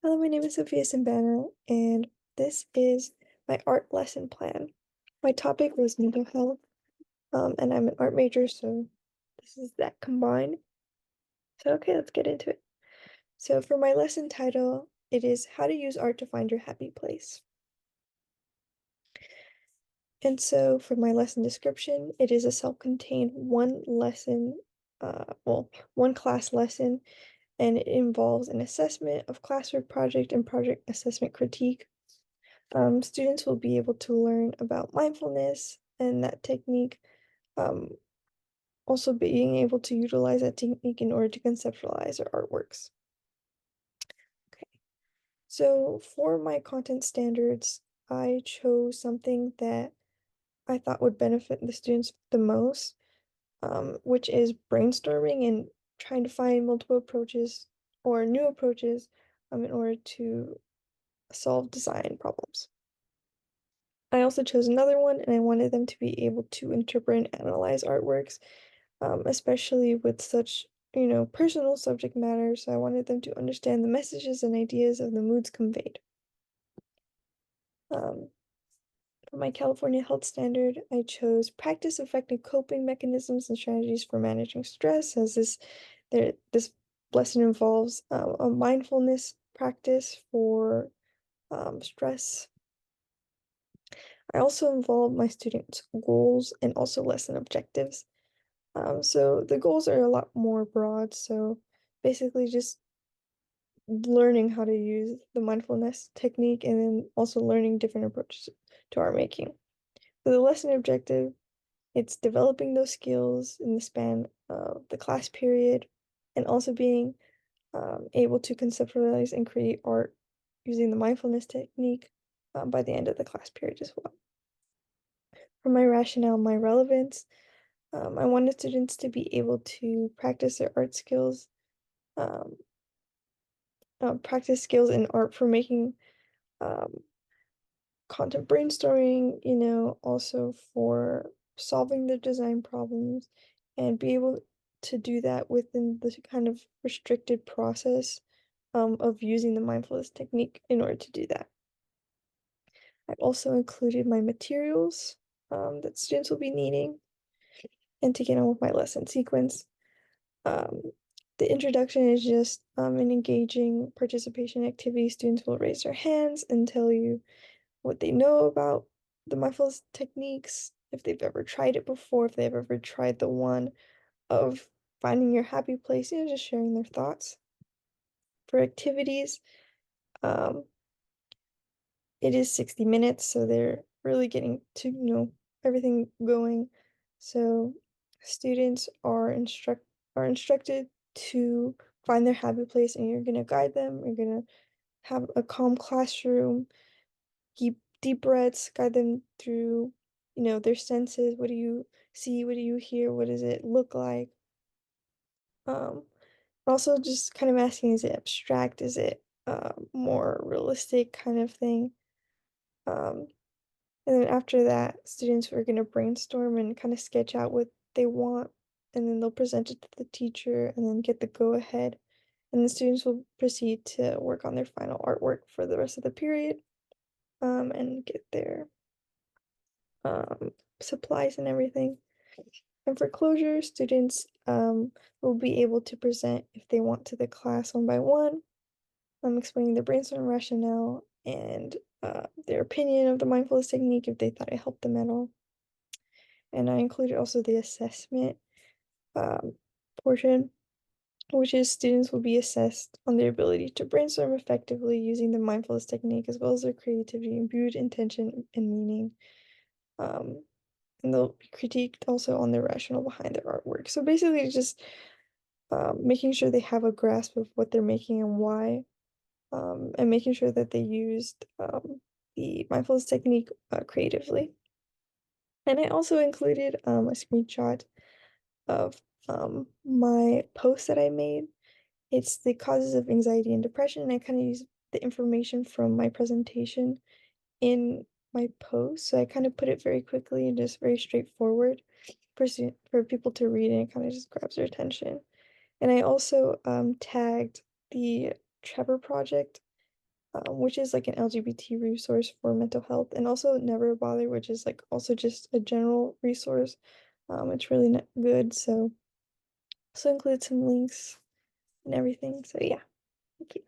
Hello, my name is Sophia Simbana, and this is my art lesson plan. My topic was mental health, and I'm an art major, so this is that combined. So, okay, let's get into it. So, for my lesson title, it is How to Use Art to Find Your Happy Place. And so, for my lesson description, it is a self-contained one class lesson, and it involves an assessment of classwork project and project assessment critique. Students will be able to learn about mindfulness and that technique, um, also being able to utilize that technique in order to conceptualize their artworks. Okay, so for my content standards, I chose something that I thought would benefit the students the most, which is brainstorming and trying to find multiple approaches or new approaches in order to solve design problems. I also chose another one, and I wanted them to be able to interpret and analyze artworks, especially with such, personal subject matter. So I wanted them to understand the messages and ideas of the moods conveyed. Um, for my California Health Standard, I chose practice effective coping mechanisms and strategies for managing stress, as this lesson involves a mindfulness practice for stress. I also involved my students' goals and also lesson objectives. So the goals are a lot more broad. So basically just learning how to use the mindfulness technique and then also learning different approaches to art making. For the lesson objective, it's developing those skills in the span of the class period and also being able to conceptualize and create art using the mindfulness technique by the end of the class period as well. For my rationale, my relevance, I wanted students to be able to um, practice skills in art for making um, content brainstorming, also for solving the design problems and be able to do that within the kind of restricted process of using the mindfulness technique in order to do that. I also included my materials that students will be needing and to get on with my lesson sequence. Um, the introduction is just an engaging participation activity. Students will raise their hands and tell you what they know about the mindfulness techniques, if they've ever tried it before, if they've ever tried the one of finding your happy place, just sharing their thoughts. For activities, um, it is 60 minutes, so they're really getting to, everything going. So students are instructed to find their happy place, and you're gonna guide them. You're gonna have a calm classroom, keep deep breaths, guide them through, their senses. What do you see? What do you hear? What does it look like? Um, Also just kind of asking, is it abstract? Is it more realistic kind of thing? Um, And then after that, students are going to brainstorm and kind of sketch out what they want, and then they'll present it to the teacher and then get the go ahead. And the students will proceed to work on their final artwork for the rest of the period, and get their um, supplies and everything. And for closure, students will be able to present if they want to the class one by one. I'm explaining the brainstorm rationale and their opinion of the mindfulness technique if they thought it helped them at all. And I included also the assessment um, portion, which is students will be assessed on their ability to brainstorm effectively using the mindfulness technique as well as their creativity, imbued intention, and meaning. Um, and they'll be critiqued also on their rationale behind their artwork. So basically, just making sure they have a grasp of what they're making and why, and making sure that they used the mindfulness technique creatively. And I also included a screenshot of my post that I made. It's the causes of anxiety and depression, and I kind of use the information from my presentation in my post. So I kind of put it very quickly and just very straightforward for people to read, and it kind of just grabs their attention. And I also tagged the Trevor Project which is like an LGBT resource for mental health, and also Never Bother, which is like also just a general resource. It's really good. So include some links and everything. So yeah, thank you.